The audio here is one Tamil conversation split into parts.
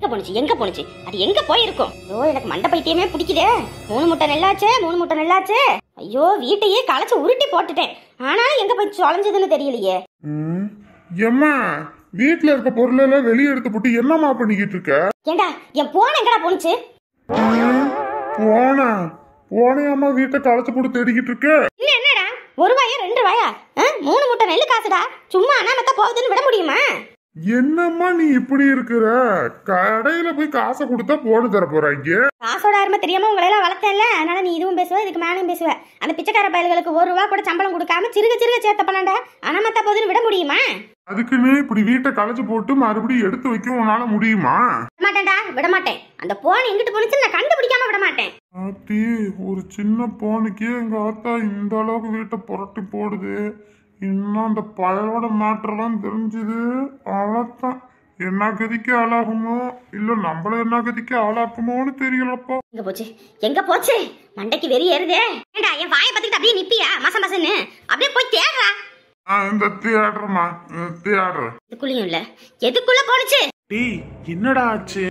எங்க போனுச்சு அது எங்க போயிருக்கும்? ஐயோ எனக்கு மண்டை பைத்தியமே பிடிக்குதே. 3 முட்டை நெல்லாச்சே. ஐயோ வீட்டையே களைச்சு உருட்டி போட்டுட்டேன். ஆனா எங்க போய் தொலைஞ்சதுன்னு தெரியலையே. ஏம்மா வீட்டுல இருக்க பொருள் எல்லாம் வெளியே எடுத்து போட்டு என்னம்மா பண்ணிக்கிட்டு இருக்க? ஏண்டா என் போன எங்கடா போனுச்சு? போனையாம்மா வீட்டை களைச்சு போட்டு தேடிக்கிட்டு இருக்க? என்னடா 1 ரூபாயா 2 ரூபாயா? 3 முட்டை நெல்லு காசுடா. சும்மா அனாமத்தா போகுதுன்னு விட முடியுமா? என்னம்மா நீ இப்படி இருக்கிற? கடையில போய் காசை கொடுத்தா போன தர போறாங்க. காசோட அருமை தெரியாம உங்களை எல்லாம் வளர்த்தேன்ல, அதனால நீ இதுவும் பேசுவ இதுக்கு மேலும் பேசுவ. அந்த பிச்சைக்கார பயல்களுக்கு 1 ரூபா கூட சம்பளம் கொடுக்காம சிறுக சேர்த்த பண்ணாண்டா அனாமத்தா போகுதுன்னு விட முடியுமா? அதுக்குன்னு இப்படி வீட்டை களைச்சு போட்டு மறுபடியும் எடுத்து வைக்க உன்னால முடியுமா? விட மாட்டேன். அந்த போன் எங்கிட்டு போனுச்சு நான் கண்டுபிடிக்காம விட மாட்டேன். ஆத்தி ஒரு சின்ன போனுக்கே எங்க ஆத்தா இந்த அளவுக்கு வீட்டை புரட்டி போடுது. இன்னும் அந்த பயலோட மேட்டர்லாம் தெரிஞ்சுது அவ்வளோத்தான். என்ன கதிக்கு ஆளாகுமோ இல்ல நம்மள என்ன கதிக்கு ஆளாக்குமோன்னு தெரியலப்பா. எங்க போச்சு மண்டைக்கு வெறி ஏறுதே. ஏண்டா என் வாயை பத்திட்டு அப்படியே நிப்பியா மசன்னு அப்படியே போய் தேடுறா. இந்த தேடுறமா தேடுறேன். இதுக்குள்ளயும் இல்ல எதுக்குள்ள போனுச்சு? டேய் என்னடா ஆச்சு?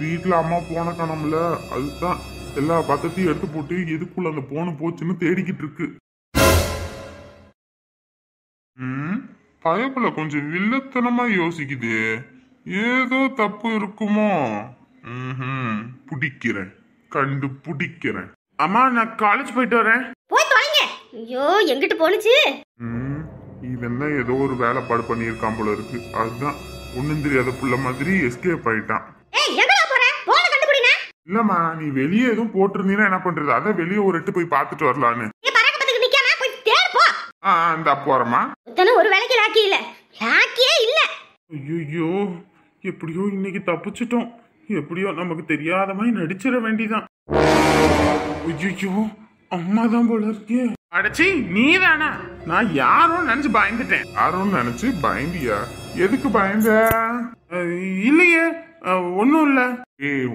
வீட்டுல அம்மா போன காணோம்ல, அதுதான் எல்லா பத்தத்தையும் எடுத்து போட்டு எதுக்குள்ள அந்த போன போச்சுன்னு தேடிக்கிட்டு இருக்கு. பயப்புல கொஞ்சம் வில்லத்தனமா யோசிக்குது. ஏதோ தப்பு இருக்குமோ? பிடிக்கிறேன், கண்டுபிடிக்கிறேன். அம்மா நான் காலேஜ் போயிட்டு வரேன். போய் தொலைங்க. ஐயோ எங்கிட்டு போனுச்சு? இவன் தான் ஏதோ ஒரு வேலைப்பாடு பண்ணியிருக்கான் போல இருக்கு. அதுதான் ஒண்ணும் தெரியாத புள்ள மாதிரி எஸ்கேப் ஆயிட்டான். இல்லம்மா நீ வெளியே எதுவும் போட்டிருந்தீங்கன்னா என்ன பண்றது? அதான் வெளியே ஒரு எட்டு போய் பாத்துட்டு வரலான்னு. இந்த போறமா ஒரு வேலைக்கு லாக்கி இல்ல, லாக்கியே இல்ல. ஐயோ எப்படியோ இன்னைக்கு தப்பிச்சிட்டோம். எப்படியோ நமக்கு தெரியாத மாதிரி நடிச்சிட வேண்டிதான். ஐயோ அம்மா தான் போல இருக்கே. அடச்சி நீ தானா? நான் யாரும் நினைச்சு பயந்துட்டேன். யாரும் நினைச்சு பயந்தியா? எதுக்கு பயந்த? இல்லையே ஒன்னும் இல்ல.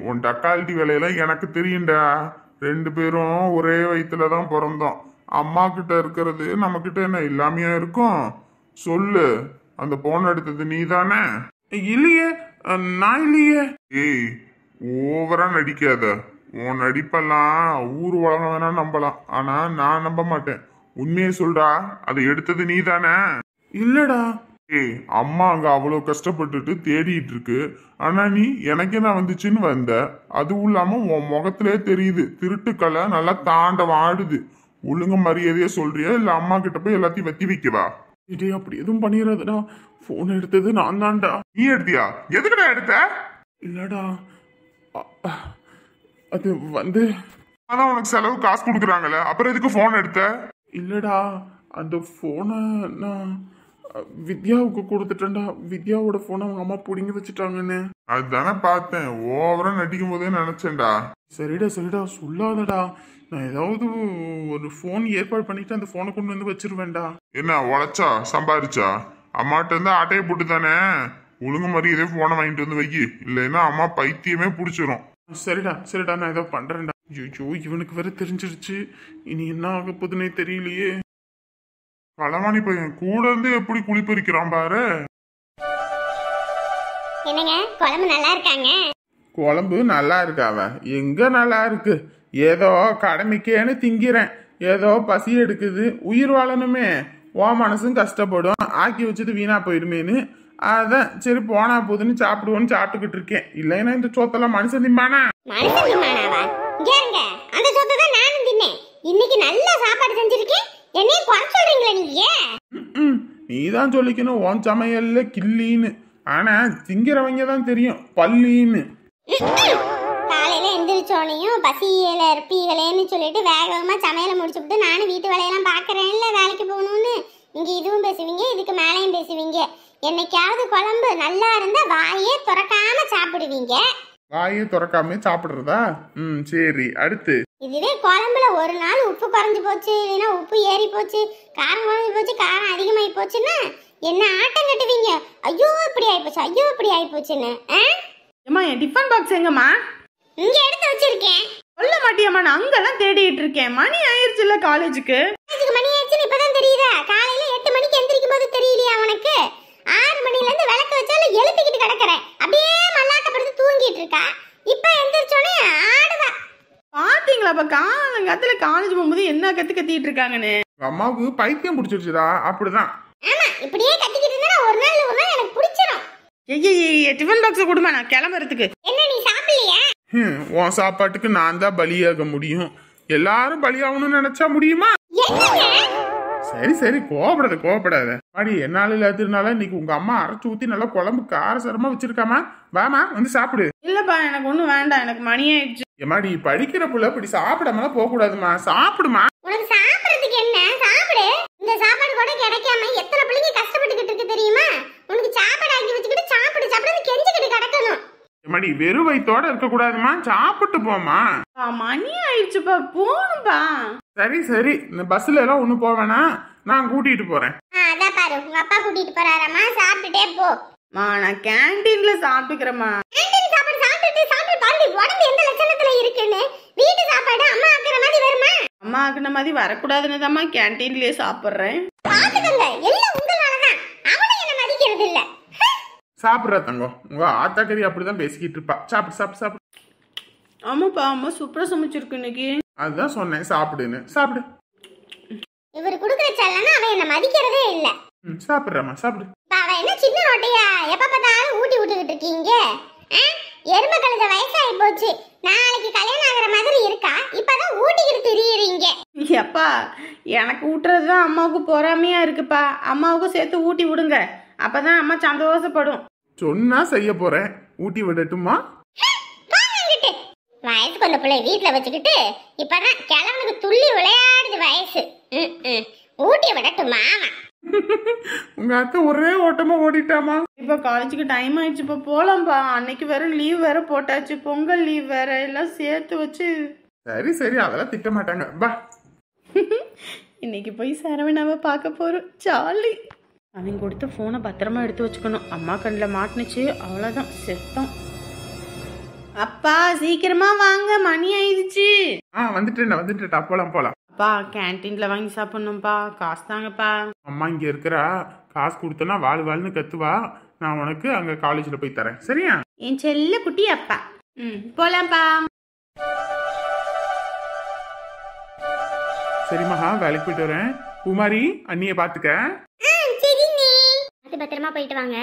உன் டக்காலிட்டி வேலையெல்லாம் எனக்கு தெரியும்டா. 2 பேரும் ஒரே வயிற்றுலதான் பிறந்தோம். அம்மா கிட்ட இருக்கிறது நம்ம கிட்ட என்ன இல்லாமையா இருக்கும்? சொல்லு, அந்த போன் எடுத்தது நீ தானே? இல்லையே நான் இல்லையே. ஓவரா நடிக்காத. உன் நடிப்பெல்லாம் ஊர் உலகம் வேணா நம்பலாம், ஆனா நான் நம்ப மாட்டேன். உண்மையை சொல்றா, அதை எடுத்தது நீ தானே? இல்லடா. அம்மா அங்க அவ்வளவு கஷ்டப்பட்டுட்டு தேடிட்டு இருக்கு, ஆனா நீ எனக்கு என்ன வந்துச்சுன்னு வந்த. அதுவும் இல்லாம உன் முகத்திலே தெரியுது திருட்டுக்களை நல்லா தாண்டவம் ஆடுது. ஒழுங்கு மரியாதையா சொல்றியா இல்ல அம்மா கிட்ட போய் எல்லாத்தையும் வெத்தி வைக்கவா? இதே அப்படி எதுவும் பண்ணிடாதடா. போன் எடுத்தது நான் தான்டா. நீ எடுத்தியா? எதுக்குடா எடுத்த? இல்லடா அது வந்து அதான் உனக்கு செலவு காசு கொடுக்குறாங்கல்ல, அப்புறம் எதுக்கு போன் எடுத்த? இல்லடா அந்த போனை நான் வித்யாவுக்கு கொடுத்துட்டேன்டா. வித்யாவோட போனை அவங்க அம்மா பிடிங்கி வச்சுட்டாங்கன்னு. அதுதானே பார்த்தேன். ஓவரா நடிக்கும் போதே நினைச்சேன்டா. சரிடா சொல்லாதடா. நான் ஏதாவது ஒரு போன் ஏற்பாடு பண்ணிட்டு அந்த போனை கொண்டு வந்து வச்சிருவேன்டா. என்ன உழைச்சா சம்பாரிச்சா? அம்மாட்ட இருந்து ஆட்டையை போட்டு தானே. ஒழுங்கு மாதிரி இதே போனை வாங்கிட்டு வந்து வைக்கி, இல்லைன்னா அம்மா பைத்தியமே பிடிச்சிரும். சரிடா நான் ஏதோ பண்றேன்டா. ஐயோ இவனுக்கு வேற தெரிஞ்சிருச்சு. இனி என்ன ஆக போதுன்னே தெரியலையே. களவாணி பையன் கூட இருந்து எப்படி குளிப்பறிக்கிறான் பாரு. என்னங்க குழம்பு நல்லா இருக்காங்க? குழம்பு நல்லா இருக்காவ? எங்க நல்லா இருக்கு? ஏதோ கடமைக்கேன்னு திங்கிறேன். ஏதோ பசி எடுக்குது, உயிர் வாழணுமே. ஓ மனசும் கஷ்டப்படும், ஆக்கி வச்சது வீணா போயிடுமேன்னு அதான் சரி போனா போதுன்னு சாப்பிடுவோன்னு சாப்பிட்டுக்கிட்டு இருக்கேன். இல்லைன்னா இந்த சோத்தெல்லாம் மனுஷன் திம்பானா? அந்த சொத்தை தான் நானும் தின்னேன். இன்னைக்கு நல்ல சாப்பாடு செஞ்சிருக்கேன், என்னையும் குறை சொல்றீங்களா நீங்க? நீதான் சொல்லிக்கணும் உன் சமையல்ல கிள்ளின்னு. ஆனா திங்கிறவங்க தான் தெரியும் பள்ளின்னு. காலையில எந்திரிச்சோனையும் பசியில இருப்பீங்களேன்னு சொல்லிட்டு வேகமா சமையலை முடிச்சுட்டு நானும் வீட்டு வேலையெல்லாம் பாக்குறேன்ல, வேலைக்கு போகணும்னு. நீங்க இதுவும் பேசுவீங்க, இதுக்கு மேலையும் பேசுவீங்க. என்னைக்காவது குழம்பு நல்லா இருந்தா வாயே திறக்காம சாப்பிடுவீங்க. வாயே திறக்காம சாப்பிடுறதா? சரி அடுத்து. இதுவே குழம்புல ஒரு நாள் உப்பு குறைஞ்சு போச்சு, இல்லைன்னா உப்பு ஏறி போச்சு, காரம் குறைஞ்சு போச்சு, காரம் அதிகமாயி போச்சுன்னா என்ன ஆட்டம் கட்டுவீங்க. ஐயோ இப்படி ஆயிப்போச்சுன்னு. ஏமா என் டிஃபன் பாக்ஸ் எங்கம்மா? இங்க எடுத்து வச்சிருக்கேன். சொல்ல மாட்டியாம்மா? நான் அங்கெல்லாம் தேடிட்டு இருக்கேன். மணி ஆயிடுச்சுல்ல காலேஜுக்கு. மணி ஆயிடுச்சுன்னு இப்பதான் தெரியுதா? காலையில 8 மணிக்கு எந்திரிக்கும் போது தெரியலையா உனக்கு? 6 மணில இருந்து விளக்கு வச்சாலும் எழுப்பிக்கிட்டு கிடக்குறேன். அப்படியே மல்லாட்டப்படுத்து தூங்கிட்டு இருக்கா. இப்ப எந்திரிச்சோனே ஆடுவா. பாத்தீங்களாப்பா காலங்காத்துல காலேஜ் போகும்போது என்ன கத்திட்டு இருக்காங்கன்னு. அம்மாவுக்கு பைத்தியம் பிடிச்சிருச்சுடா, அப்படிதான். ஆமா, இப்படியே கத்திக்கிட்டு இருந்தா ஒரு நாள் எனக்கு பிடிச்சிரும். ஐயே டிஃபன் பாக்ஸ் கொடுமா, நான் கிளம்புறதுக்கு. என்ன நீ சாப்பிடலையா? உன் சாப்பாட்டுக்கு நான் தான் பலியாக முடியும். எல்லாரும் பலியாகணும்னு நினைச்சா முடியுமா? சரி சரி, கோபப்படாத பாடி. என்னால இல்லாததுனால இன்னைக்கு உங்க அம்மா அரைச்சு ஊத்தி நல்லா குழம்பு காரசாரமா வச்சிருக்காமா. வாமா வந்து சாப்பிடு. இல்லப்பா எனக்கு ஒண்ணும் வேண்டாம், எனக்கு மணி ஆயிடுச்சு. எம்மாடி படிக்கிற புள்ள இப்படி சாப்பிடாமலாம் போக கூடாதுமா. சாப்பிடுமா. உனக்கு சாப்பிடுறதுக்கு என்ன? சாப்பிடு. இந்த சாப்பாடு கூட கிடைக்காம எத்தனை பிள்ளைங்க கஷ்டப்பட்டுக்கிட்டு இருக்கு தெரியுமா? உனக்கு சாப்பாடு ஆக்கி வச்சுக்கிட்டு சாப்பிடு கெஞ்சிக்கிட்டு கிடக்கணும். எம்மாடி வெறும் வயித்தோட இருக்க கூடாதுமா, சாப்பிட்டு போமா. மணி ஆயிடுச்சுப்பா, போகணும்பா. சரி இந்த பஸ்ல எல்லாம் ஒண்ணு போவேனா, நான் கூட்டிட்டு போறேன். அதான் பாரு, உங்க அப்பா கூட்டிட்டு போறாராமா, சாப்பிட்டுட்டே போ. நான் கேண்டீன்ல சாப்பிட்டுக்கிறேம்மா. கேண்டீன் சாப்பாடு சாப்பிட்டு பாருடி உடம்பு எந்த லட்சணத்துல இருக்குன்னு. வீட்டு சாப்பாடு அம்மா ஆக்குற மாதிரி வருமா? அம்மா ஆக்குன மாதிரி வரக்கூடாதுன்னு தான்மா கேண்டீன்லயே சாப்பிடுறேன். பாத்துக்கங்க, எல்லாம் உங்களாலதான். அவனும் என்ன மதிக்கிறது இல்ல. சாப்பிடுற தங்கம், உங்க ஆத்தாக்கறி அப்படிதான் பேசிக்கிட்டு இருப்பா. சாப்பிடு. ஆமாப்பா, அம்மா சூப்பரா சமைச்சிருக்கு இன்னைக்கு. அதுதான் சொன்னேன் சாப்பிடுன்னு. சாப்பிடு. இவர் குடுக்குற செல்லன்னா அவன் என்ன மதிக்கிறதே இல்ல. சாப்பிடுறமா, சாப்பிடு. அவ என்ன சின்ன ரொட்டையா எப்ப பார்த்தாலும் ஊட்டி விட்டுக்கிட்டு இருக்கீங்க? எருமை கழுத வயசாகி போச்சு. நாளைக்கு கல்யாணம் ஆகிற மாதிரி இருக்கா, இப்பதான் ஊட்டிக்கிட்டு திரியுறீங்க. எப்பா எனக்கு ஊட்டுறதுதான் அம்மாவுக்கு பொறாமையா இருக்குப்பா. அம்மாவுக்கும் சேர்த்து ஊட்டி விடுங்க, அப்பதான் அம்மா சந்தோஷப்படும். சொன்னா செய்ய போறேன். ஊட்டி விடட்டுமா? வயசுக்கு வந்த பிள்ளை வீட்டுல வச்சுக்கிட்டு இப்பதான் கிழவனுக்கு துள்ளி விளையாடுது வயசு. ஊட்டி விடட்டுமா? உங்க அத்தை ஒரே ஓட்டமா ஓடிட்டாமா. இப்ப காலேஜுக்கு டைம் ஆயிடுச்சு, இப்ப போலாம்பா. அன்னைக்கு வேற லீவ் வேற போட்டாச்சு, பொங்கல் லீவ் வேற, எல்லாம் சேர்த்து வச்சு. சரி அதெல்லாம் திட்ட மாட்டாங்க. பா. இன்னைக்கு போய் சரவணாவை பார்க்க போறோம், ஜாலி. அவன் கொடுத்த போனை பத்திரமா எடுத்து வச்சுக்கணும். அம்மா கண்ணில் மாட்டினுச்சு, அவ்வளோதான், செத்தோம். அப்பா சீக்கிரமா வாங்க, மணி ஆயிடுச்சு. வந்துட்டேன். போலாம். அப்பா கேன்டீன்ல வாங்கி சாப்பிடணும்ப்பா, காசு தாங்கப்பா. அம்மா இங்க இருக்கிறா, காசு கொடுத்தனா வாழ்னு கத்துவா. நான் உனக்கு அங்க காலேஜ்ல போய் தரேன், சரியா? என் செல்ல குட்டி அப்பா. போலாம்ப்பா. சரி மகா, வேலைக்கு போயிட்டு வரேன். குமாரி அண்ணிய பாத்துக்க. பத்திரமா போயிட்டு வாங்க.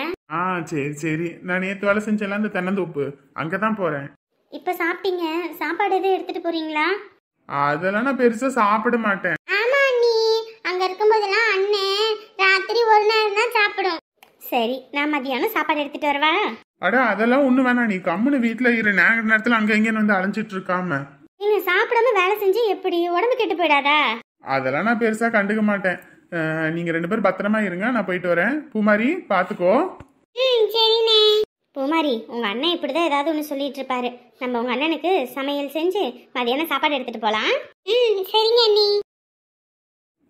சரி. நான் நேத்து வேலை செஞ்சல அந்த தென்னந்தோப்பு, அங்கதான் போறேன். இப்ப சாப்பிட்டீங்க, சாப்பாடு எதுவும் எடுத்துட்டு போறீங்களா? அதெல்லாம் நான் பெருசா சாப்பிட மாட்டேன். ஆமா நீ அங்க இருக்கும்போதெல்லாம் அண்ணே ராத்திரி ஒரு நேரம் தான் சாப்பிடும். சரி, நான் மதியானம் சாப்பாடு எடுத்துட்டு வரவா? அட அதெல்லாம் ஒண்ணு வேணாம், நீ கம்முன்னு வீட்டுல இரு. நேரத்துல அங்க இங்க வந்து அலைஞ்சிட்டு இருக்காம. நீங்க சாப்பிடாம வேலை செஞ்சு எப்படி உடம்பு கெட்டு போயிடாதா? அதெல்லாம் நான் பெருசா கண்டுக்க மாட்டேன். நீங்க 2 பேரும் பத்திரமா இருங்க, நான் போயிட்டு வரேன். பூமாரி பாத்துக்கோ. சரிண்ணே. பூமாரி, உங்க அண்ணன் இப்படிதான் ஏதாவது ஒண்ணு சொல்லிட்டு இருப்பாரு. நம்ம உங்க அண்ணனுக்கு சமையல் செஞ்சு மதியானம் சாப்பாடு எடுத்துட்டு போலாம். சரிங்க அண்ணி.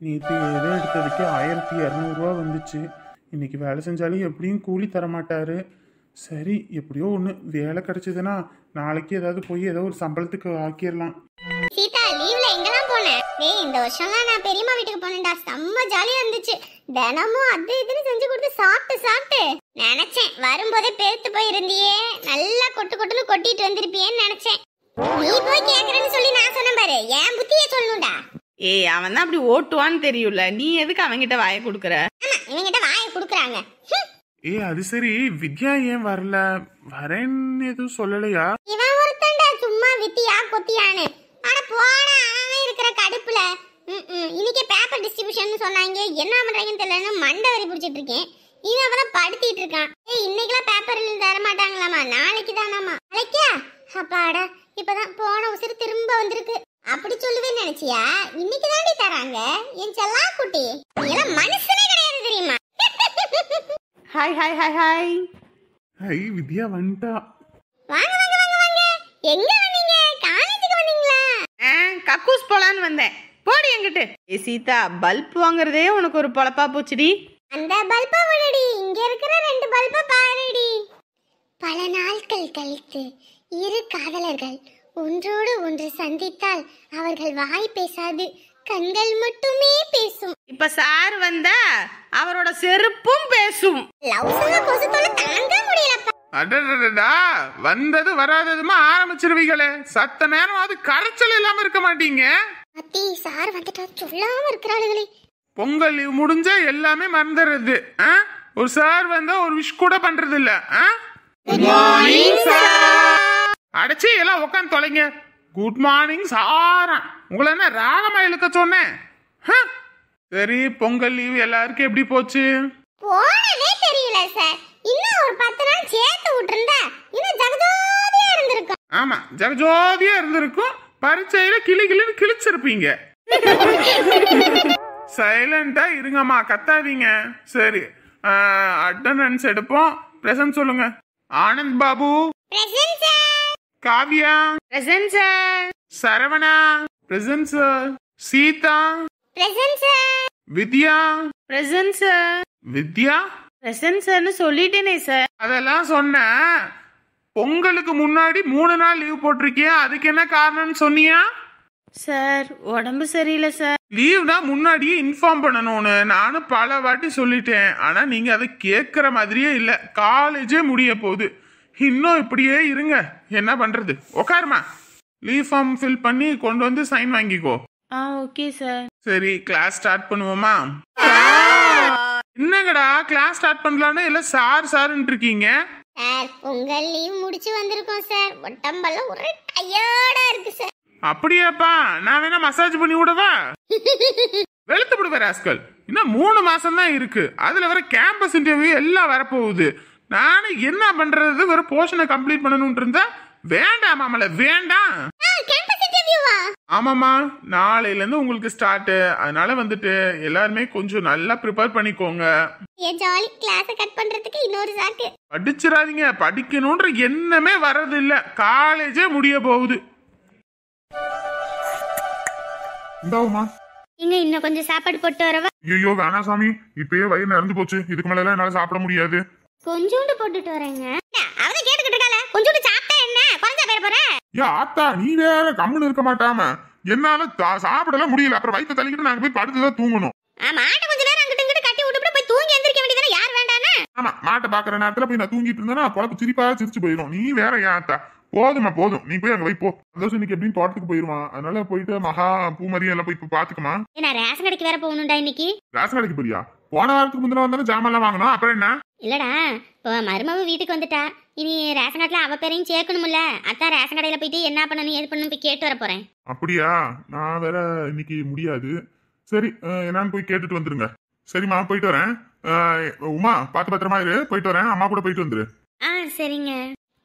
நேற்று ஏதோ எடுத்ததுக்கு 1200 ரூபா வந்துச்சு. இன்னைக்கு வேலை செஞ்சாலும் எப்படியும் கூலி தர மாட்டாரு. சரி, எப்படியோ ஒண்ணு வேலை கிடைச்சதுன்னா நாளைக்கு ஏதாவது போய் ஏதோ ஒரு சம்பளத்துக்கு ஆக்கிடலாம். சீதா, லீவ்ல எங்கெல்லாம் போனேன்? இந்த வருஷம்லாம் நான் பெரியம்மா வீட்டுக்கு போனேன்டா, செம்ம ஜாலியா இருந்துச்சு. தினமும் அது இதுன்னு செஞ்சு கொடுத்து சாப்பிட்டு நினைச்சேன் வரும்போதே பெருத்து போய் இருந்தியே, நல்லா கொட்டுன்னு கொட்டிட்டு வந்திருப்பியேன்னு நினைச்சேன். நீ போய் கேக்குறேன்னு சொல்லி நான் சொன்னேன் பாரு, என் புத்தியே சொல்லணும்டா. அவன் தான் அப்படி ஓட்டுவான்னு தெரியும்ல, நீ எதுக்கு அவங்கிட்ட வாயை கொடுக்குற? ஆமா, இவங்கிட்ட வாயை கொடுக்குறாங்க. அது சரி, வித்யா ஏன் வரல? வரேன்னு எதுவும் சொல்லலையா? இவன் ஒருத்தன்டா சும்மா வித்தியா கொத்தியான்னு. ஆனா போனா அவன் இருக்கிற கடுப்புல இன்னைக்கு பேப்பர் டிஸ்ட்ரிபியூஷன் சொன்னாங்க, என்ன பண்றாங்கன்னு தெரியலன்னு மண்டை வரி பிடிச்சிட்டு இருக்கேன். இவன் அவன் படுத்திட்டு இருக்கான். இன்னைக்கெல்லாம் பேப்பர்ல தர மாட்டாங்களாமா, நாளைக்கு தானாமா. நாளைக்கா? அப்பாடா, இப்பதான் போன உசிறு திரும்ப வந்திருக்கு. அப்படி சொல்லுவேன்னு நினைச்சியா? இன்னைக்கு தாண்டி தராங்க என் செல்லா குட்டி. இதெல்லாம் மனுஷனே கிடையாது தெரியுமா? Hi hi hi hi. Hi, Vidya வந்துட்டா. வாங்க. எங்க வந்தீங்க? காலேஜுக்கு வந்தீங்களா? கக்கூஸ் போலான்னு வந்தேன். போடி என்கிட்ட. சீதா, பல்ப் வாங்குறதே உனக்கு ஒரு பொழப்பா போச்சுடி. அந்த பல்ப விடுடி, இங்க இருக்கிற 2 பல்ப பாருடி. பல நாட்கள் கழித்து இரு காதலர்கள் ஒன்றோடு ஒன்று சந்தித்தால் அவர்கள் வாய் பேசாது, கண்கள் மட்டுமே பேசும். இப்ப சார் வந்தா அவரோட செருப்பும் பேசும். லவ் சொல்ல கொசுத்தோட தாங்க முடியலப்பா. அடடடா, வந்தது வராததுமா ஆரம்பிச்சிருவீங்களே. சத்த நேரமாவது கரைச்சல் இல்லாம இருக்க மாட்டீங்க. அத்தி சார் வந்துட்டா சொல்லாம இருக்கிறாளுகளே. பொங்கல் லீவ் முடிஞ்ச எல்லாமே மறந்துடுறது. ஒரு சார் வந்தா ஒரு விஷ் கூட பண்றது இல்ல. அடைச்சி எல்லாம் உட்காந்து தொலைங்க. குட் மார்னிங் சாரா. உங்களை என்ன ராகமா இழுக்க சொன்னேன்? சரி, பொங்கல் லீவ் எல்லாருக்கும் எப்படி போச்சு? போனதே தெரியல சார். இன்னும் ஒரு 10 நாள் சேர்த்து விட்டுருந்தா இன்னும் ஜகஜோதியா இருந்திருக்கும். ஆமா, ஜகஜோதியா இருந்திருக்கும். பரீட்சையில கிளி கிளின்னு கிழிச்சிருப்பீங்க. சைலண்டா இருங்கம்மா, கத்தாதீங்க. சரி, அட்டெண்டன்ஸ் எடுப்போம். பிரசன்ட் சொல்லுங்க. Anand Babu present sir. Kavya present sir. Saravana present sir. Seetha present sir. Vidya present sir. Vidya present சார்னு சொல்லிட்டேனே சார். அதெல்லாம் சொன்ன. பொங்கலுக்கு முன்னாடி 3 நாள் லீவ் போட்டிருக்கியா, அதுக்கு என்ன காரணம்னு சொன்னியா? சார் உடம்பு சரியில்லை சார். லீவ்னா முன்னாடியே இன்ஃபார்ம் பண்ணணும்னு நானும் பல வாட்டி சொல்லிட்டேன். ஆனா நீங்க அதை கேட்கற மாதிரியே இல்ல. காலேஜே முடிய போகுது, இன்னும் இப்படியே இருங்க. என்ன பண்றது? உட்காருமா. லீவ் ஃபார்ம் ஃபில் பண்ணி கொண்டு வந்து சைன் வாங்கிக்கோ. Okay sir. சரி, கிளாஸ் ஸ்டார்ட் பண்ணுவோமா? என்னங்கடா கிளாஸ் ஸ்டார்ட் பண்ணலான்னு எல்லாம் சார் சார்ன்னு இருக்கீங்க? சார் பொங்கல் லீவ் முடிச்சு வந்திருக்கோம் சார். உடம்பெல்லாம் ஒரே டயர்டா இருக்கு சார். அப்படியாப்பா, நான் வேணா மசாஜ் பண்ணி விடவா? வெளுத்து விடுவ ராஸ்கல். இன்னும் 3 மாசம் தான் இருக்கு. அதுல வர கேம்பஸ் இன்டர்வியூ எல்லாம் வரப்போகுது. நானும் என்ன பண்றது? வேற போர்ஷனை கம்ப்ளீட் பண்ணணும்னு இருந்தா வேண்டாமாமல, வேண்டாம். கேம்பஸ் இன்டர்வியூவா? ஆமாமா, நாளையில இருந்து உங்களுக்கு ஸ்டார்ட். அதனால வந்துட்டு எல்லாருமே கொஞ்சம் நல்லா ப்ரிப்பேர் பண்ணிக்கோங்க. ஏ ஜாலி, கிளாஸ் கட் பண்றதுக்கு இன்னொரு சாக்கு. படிச்சிடாதீங்க, படிக்கணும்ன்ற எண்ணமே வர்றது இல்ல. காலேஜே முடிய போகுது. இந்தாவுமா. இங்க இன்னும் கொஞ்சம் சாப்பாடு போட்டு வரவா? ஐயோ வேணாம் சாமி, இப்பயே வயிறு நிறைஞ்சு போச்சு. இதுக்கு மேல எல்லாம் என்னால சாப்பிட முடியாது. கொஞ்சோண்டு போட்டுட்டு வரேங்க. அவத கேட்டுக்கிட்டு இருக்கால, கொஞ்சோண்டு சாப்பிட்டா என்ன குறைஞ்சா பேர போற? ஏ ஆத்தா, நீ வேற கம்முன்னு இருக்க மாட்டாம. என்னால சாப்பிடலாம் முடியல. அப்புறம் வயிற்று தள்ளிக்கிட்டு நாங்க போய் படுத்துதான் தூங்கணும். மாட்டை கொஞ்ச நேரம் அங்கிட்டு இங்கிட்டு கட்டி விட்டு போய் தூங்கி எந்திரிக்க வேண்டியதானே? யார் வேண்டானே? ஆமா, மாட்டை பாக்குற நேரத்துல போய் நான் தூங்கிட்டு இருந்தேன்னா பொழப்பு சிரிப்பா சிரிச்சு போயிடும். நீ வேற ஏன் ஆத்தா? போதுமா போதும், நீ போய் அங்க போய் போ. சந்தோஷம் இன்னைக்கு எப்படின்னு தோட்டத்துக்கு போயிருவான். அதனால போயிட்டு மகா பூமரியும் எல்லாம் போய் பாத்துக்குமா. நான் ரேஷன் கடைக்கு வேற போகணும்டா இன்னைக்கு. ரேஷன் கடைக்கு போறியா? போன வாரத்துக்கு முந்தின வந்தாலும் ஜாமான் எல்லாம் வாங்கணும். அப்புறம் என்ன? இல்லடா, இப்போ மருமவ வீட்டுக்கு வந்துட்டா. இனி ரேஷன் கடையில அவ பேரையும் சேர்க்கணும்ல. அதான் ரேஷன் கடையில போயிட்டு என்ன பண்ணணும் ஏது பண்ணணும் போய் கேட்டு வர போறேன். அப்படியா? நான் வேற இன்னைக்கு முடியாது. சரி, என்னன்னு போய் கேட்டுட்டு வந்துருங்க. சரிம்மா, போயிட்டு வரேன். உமா, பார்த்து பத்திரமா இரு. போயிட்டு வரேன். அம்மா கூட போயிட்டு வந்துரு. சரிங்க.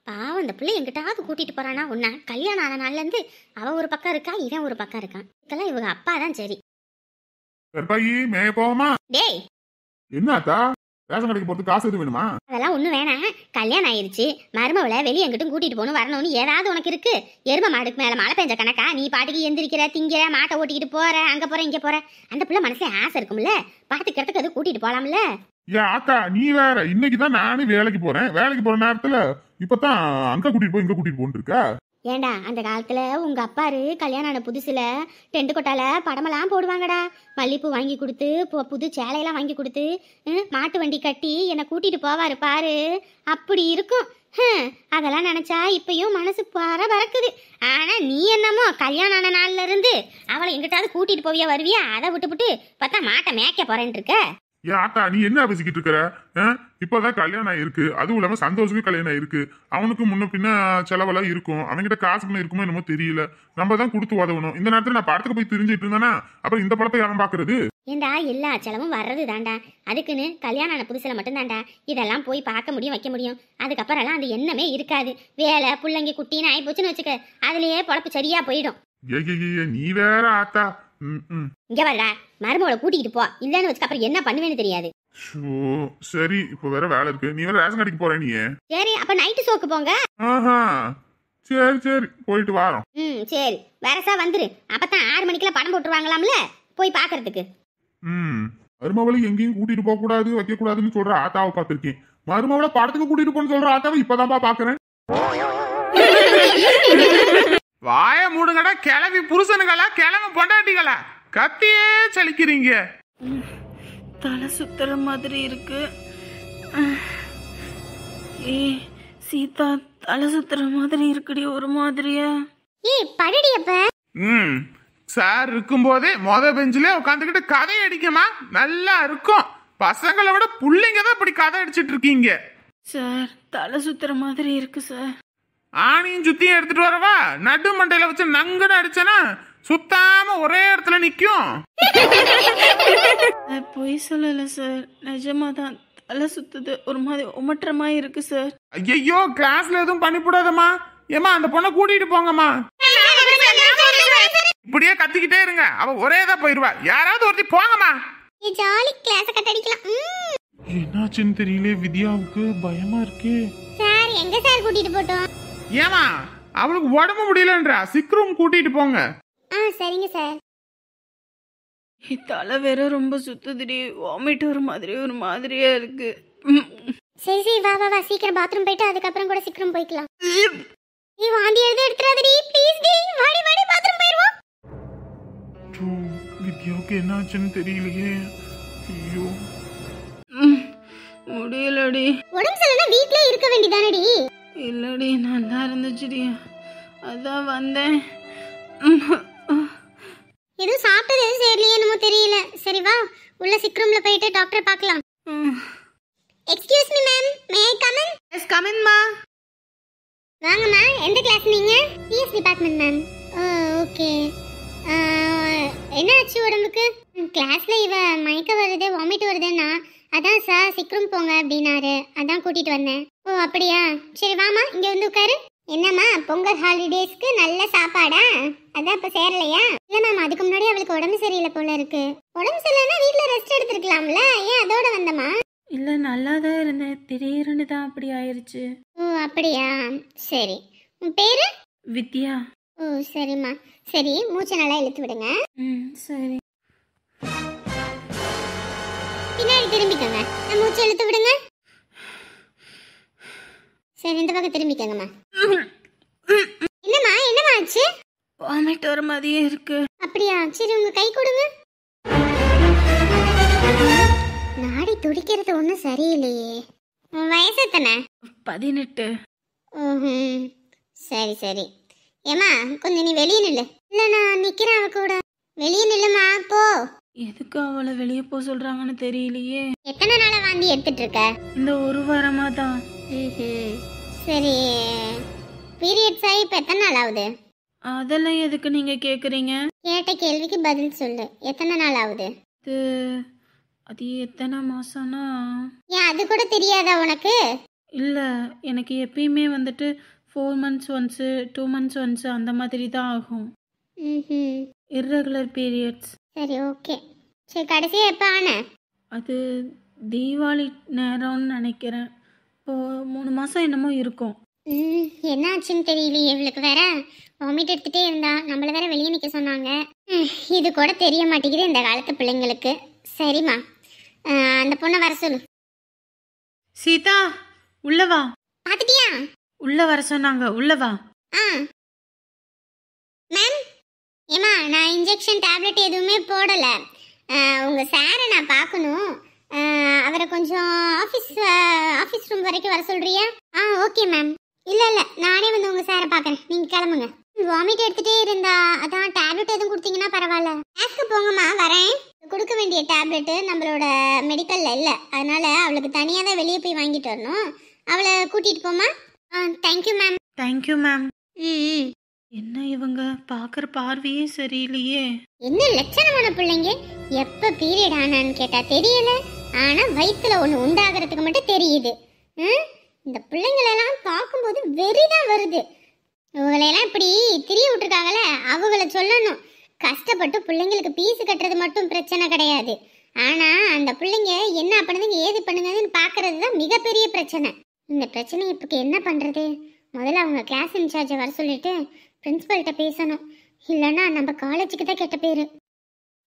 பாவம், இந்த பிள்ளை எங்கிட்டாவது கூட்டிட்டு போறானா? உன்ன கல்யாணம் ஆன நாள்ல இருந்து அவ ஒரு பக்கம் இருக்கா, இவன் ஒரு பக்கம் இருக்கான். இதெல்லாம் இவங்க அப்பா தான் சரி. கற்பாயி, மேய போவோமா? டேய், என்னத்தா ரேஷன் கடைக்கு போறது காசு எதுவும் வேணுமா? அதெல்லாம் ஒண்ணு வேணாம். கல்யாணம் ஆயிருச்சு, மருமவளை வெளியே எங்கிட்டும் கூட்டிட்டு போகணும் வரணும்னு ஏதாவது உனக்கு இருக்கு? எரும மாடுக்கு மேல மழை பெஞ்ச கணக்கா நீ பாட்டுக்கு எந்திரிக்கிற, திங்கிற, மாட்டை ஓட்டிக்கிட்டு போற, அங்க போற இங்க போற? அந்த பிள்ளை மனசுல ஆசை இருக்கும்ல, பாத்துக்கிறதுக்கு அது கூட்டிட்டு போலாம்ல. ஏன் ஆத்தா, நீ வேற. இன்னைக்குதான் நானும் வேலைக்கு போறேன். வேலைக்கு போற நேரத்துல இப்பதான் அங்க கூட்டிட்டு போய் இங்க கூட்டிட்டு போன்னு இருக்கா. ஏண்டா, அந்த காலத்துல உங்க அப்பாரு கல்யாணம் ஆன புதுசுல டென்ட் கொட்டால படமெல்லாம் போடுவாங்கடா. மல்லிப்பூ வாங்கி கொடுத்து, புது சேலையெல்லாம் வாங்கி கொடுத்து, மாட்டு வண்டி கட்டி என்னை கூட்டிட்டு போவாரு பாரு. அப்படி இருக்கும். அதெல்லாம் நினைச்சா இப்பயும் மனசு பறக்குது. ஆனா நீ என்னமோ கல்யாணம் ஆன நாள்ல இருந்து அவளை எங்கிட்டாவது கூட்டிட்டு போவியா வருவியா? அதை விட்டுப்புட்டு பார்த்தா மாட்டை மேய்க்க போறேன்னு இருக்க. ஏன் ஆத்தா, நீ என்ன பேசிக்கிட்டு இருக்கிற? இப்பதான் கல்யாணம் ஆயிருக்கு. அதுவும் இல்லாம சந்தோஷத்துக்கு கல்யாணம் ஆயிருக்கு. அவனுக்கு முன்ன பின்ன செலவெல்லாம் இருக்கும். அவன்கிட்ட காசுக்குள்ள இருக்குமோ என்னமோ தெரியல. நம்ம தான் கொடுத்து உதவணும். இந்த நேரத்துல நான் படத்துக்கு போய் தெரிஞ்சிட்டு இருந்தேன்னா அப்புறம் இந்த படத்தை யாரும் பாக்குறது? ஏண்டா, எல்லா செலவும் வர்றது தாண்டா. அதுக்குன்னு கல்யாணம் ஆன புதுசுல மட்டும் தாண்டா இதெல்லாம் போய் பார்க்க முடியும் வைக்க முடியும். அதுக்கப்புறம் எல்லாம் அந்த எண்ணமே இருக்காது. வேலை புள்ளைங்க குட்டின்னு ஆயி போச்சுன்னு வச்சுக்க, அதுலயே பொழப்பு சரியா போயிடும். நீ வேற ஆத்தா. இங்க வரடா, மருமகளை கூட்டிகிட்டு போ. இல்லன்னு வச்சுக்க அப்புறம் என்ன பண்ணுவேன்னு தெரியாது. சரி, இப்ப வேற வேலை இருக்கு. நீ வேற ரேஷன் கடைக்கு போற. நீ சரி, அப்ப நைட்டு ஷோக்கு போங்க. சரி சரி, போயிட்டு வாரோம். சரி, வேறசா வந்துரு. அப்பதான் 6 மணிக்கெல்லாம் படம் போட்டுருவாங்களாம்ல, போய் பாக்குறதுக்கு. மருமவளை எங்கேயும் கூட்டிட்டு போக கூடாது வைக்க கூடாதுன்னு சொல்ற ஆத்தாவை பார்த்திருக்கேன். மருமவளை படத்துக்கு கூட்டிட்டு போன்னு சொல்ற ஆத்தாவை இப்பதான்ப்பா பாக்குறேன். வாய மூடுங்கடா கிளவி புருஷனுங்களா, கிளம்பு பொண்டாட்டிகளா, கத்தியே சலிக்கிறீங்க. தலை சுத்துற மாதிரி இருக்கு. சீதா தலை சுத்துற மாதிரி இருக்குடி ஒரு மாதிரியா. ஏய் படுடி அப்ப. சார் இருக்கும்போதே பெஞ்சிலே உட்காந்துக்கிட்டு கதை அடிக்கமா நல்லா இருக்கும். பசங்களை விட புள்ளைங்க தான் இப்படி கதை அடிச்சிட்டு இருக்கீங்க. சார் தலை சுத்துற மாதிரி இருக்கு சார். ஆணியும் சுத்தியும் எடுத்துட்டு வரவா? நடு மண்டையில வச்சு நங்குன்னு அடிச்சனா சுத்தாம ஒரே இடத்துல நிக்கும். பொய் சொல்லல சார், நிஜமா தான் தலை சுத்துது, ஒரு மாதிரி உமட்டுற மாதிரி இருக்கு சார். ஐயோ கிளாஸ்ல எதுவும் பண்ணிவிடாதம்மா. ஏமா அந்த பொண்ணை கூட்டிட்டு போங்கம்மா. இப்படியே கத்திக்கிட்டே இருங்க, அவ ஒரே தான் போயிருவா. யாராவது ஒருத்தி போங்கம்மா. ஜாலி கிளாஸ் கட் அடிக்கலாம். என்னாச்சுன்னு தெரியல, வித்யாவுக்கு பயமா இருக்கு. சார் எங்க சார் கூட்டிட்டு போட்டோம்? ஏமா அவளுக்கு உடம்பு முடியலன்றா, சிக்ரூம் கூட்டிட்டு போங்க. சரிங்க சார். தலை வேற ரொம்ப சுத்துதுடி, வாமிட் ஒரு மாதிரியா இருக்கு. சரி சரி வா வா வா, சீக்கிரம் பாத்ரூம் போயிட்டு அதுக்கப்புறம் கூட சீக்கிரம் போய்க்கலாம். நீ வாந்தி எடுத்துறாதடி ப்ளீஸ் டி. வாடி வாடி பாத்ரூம் போயிடுவோம். வித்யாவுக்கு என்னாச்சுன்னு தெரியலையே. ஐயோ முடியலடி. உடம்பு சரியில்லைனா வீட்லயே இருக்க வேண்டியதானடி. இல்லடி நல்லா இருந்துச்சுடி, அதான் வந்தேன். எதுவும் சாப்பிட்டது எதுவும் சரியில்லையே என்னமோ தெரியல. சரி வா உள்ள சிக் ரூம்ல போயிட்டு டாக்டர் பார்க்கலாம். Excuse me ma'am, may I come in? Yes come in மா. வாங்கம்மா. எந்த கிளாஸ் நீங்க? CS department ma'am. ஓகே. என்ன ஆச்சு உடம்புக்கு? கிளாஸ்ல இவ மயக்க வருது, வாமிட் வருதுன்னா அதான் சார் சிக் ரூம் போங்க அப்படின்னாரு, அதான் கூட்டிட்டு வந்தேன். ஓ அப்படியா, சரி வாமா இங்க வந்து உட்காரு. என்னம்மா பொங்கல் ஹாலிடேஸ்க்கு நல்ல சாப்பாடா? அதான் இப்ப சேரலையா? இல்ல மேம், அதுக்கு முன்னாடி அவளுக்கு உடம்பு சரியில்லை போல இருக்கு. உடம்பு சரியில்லைன்னா வீட்டுல ரெஸ்ட் எடுத்துருக்கலாம்ல, ஏன் அதோட வந்தமா? இல்ல நல்லா தான் இருந்தேன், திடீர்னு தான் அப்படி ஆயிருச்சு. ஓ அப்படியா, சரி. உன் பேரு? வித்யா. ஓ சரிம்மா. சரி மூச்சை நல்லா இழுத்து விடுங்க. சரி. பின்னாடி திரும்பிக்கோங்க, மூச்சை இழுத்து விடுங்க. சரி இந்த பக்கம் திரும்பிக்கங்கம்மா. என்னம்மா என்னம்மா ஆச்சு? வாமிட் வர மாதிரியே இருக்கு. அப்படியா, சரி உங்க கை கொடுங்க. நாடி துடிக்கிறது ஒன்றும் சரியில்லையே. உன் வயசு எத்தனை? 18. சரி சரி. ஏமா கொஞ்சம் நீ வெளியே நில்லு. இல்லை நான் நிற்கிறேன் அவ கூட. வெளியே நில்லுமா போ. எதுக்கு அவளை வெளியே போக சொல்றாங்கன்னு தெரியலையே. எத்தனை நாளா வாந்தி எடுத்துட்டு இருக்க? இந்த ஒரு வாரமா தான். சரி பீரியட்ஸ் ஆகி இப்போ எத்தனை நாள் ஆகுது? அதெல்லாம் எதுக்கு நீங்க கேக்குறீங்க? கேட்ட கேள்விக்கு பதில் சொல்லு. எத்தனை நாள் ஆகுது? அது எத்தனை மாசம்னா? ஏன் அது கூட தெரியாதா உனக்கு? இல்ல எனக்கு எப்பயுமே வந்துட்டு 4 months ஒன்ஸ் 2 months ஒன்ஸ் அந்த மாதிரி தான் ஆகும். Irregular periods. சரி ஓகே. சரி கடைசியா எப்போ ஆன? அது தீபாவளி நேரம்னு நினைக்கிறேன். இப்போ 3 மாசம் என்னமோ இருக்கும். என்ன ஆச்சுன்னு தெரியலையே இவளுக்கு. வேற வாமிட் எடுத்துகிட்டே இருந்தா, நம்மள வேற வெளியே நிற்க சொன்னாங்க. இது கூட தெரிய மாட்டேங்குது இந்த காலத்து பிள்ளைங்களுக்கு. சரிம்மா அந்த பொண்ணை வர சொல்லு. சீதா உள்ள வா. பார்த்துட்டியா? உள்ள வர சொன்னாங்க, உள்ள வா. மேம் ஏமா நான் இன்ஜெக்ஷன் டேப்லெட் எதுவுமே போடலை. உங்கள் சாரை நான் பார்க்கணும். அவரை கொஞ்சம் ஆஃபீஸ் ரூம் வரைக்கும் வர சொல்கிறியா? Okay ma'am. இல்லை நானே வந்து உங்கள் சாரை பார்க்குறேன், நீங்கள் கிளம்புங்க. வாமிட் எடுத்துகிட்டே இருந்தா, அதான் டேப்லெட் எதுவும் கொடுத்தீங்கன்னா பரவாயில்ல. ஆஸ்க்கு போங்கம்மா, வரேன். கொடுக்க வேண்டிய டேப்லெட்டு நம்மளோட மெடிக்கலில் இல்லை, அதனால் அவளுக்கு தனியாக தான் வெளியே போய் வாங்கிட்டு வரணும். அவளை கூட்டிகிட்டு போமா. Thank you ma'am. Thank you ma'am. என்ன இவங்க பார்க்குற பார்வையே சரியில்லையே. என்ன லட்சணமான பிள்ளைங்க. எப்போ பீரியட் ஆனான்னு கேட்டால் தெரியல, ஆனால் வயிற்றுல ஒன்று உண்டாகிறதுக்கு மட்டும் தெரியுது. இந்த பிள்ளைங்களெல்லாம் பார்க்கும்போது வெறிதான் வருது. இவங்களையெல்லாம் இப்படி திரிய விட்டுருக்காங்களே, அவங்கள சொல்லணும். கஷ்டப்பட்டு பிள்ளைங்களுக்கு பீஸு கட்டுறது மட்டும் பிரச்சனை கிடையாது, ஆனால் அந்த பிள்ளைங்க என்ன பண்ணுதுங்க ஏது பண்ணுங்கன்னு பார்க்கறது தான் மிகப்பெரிய பிரச்சனை. இந்த பிரச்சனையை இப்போ என்ன பண்ணுறது? முதல்ல அவங்க கிளாஸ் இன்சார்ஜை வர சொல்லிட்டு பிரின்ஸிபல்கிட்ட பேசணும். இல்லைன்னா நம்ம காலேஜுக்கு தான் கெட்ட பேர்.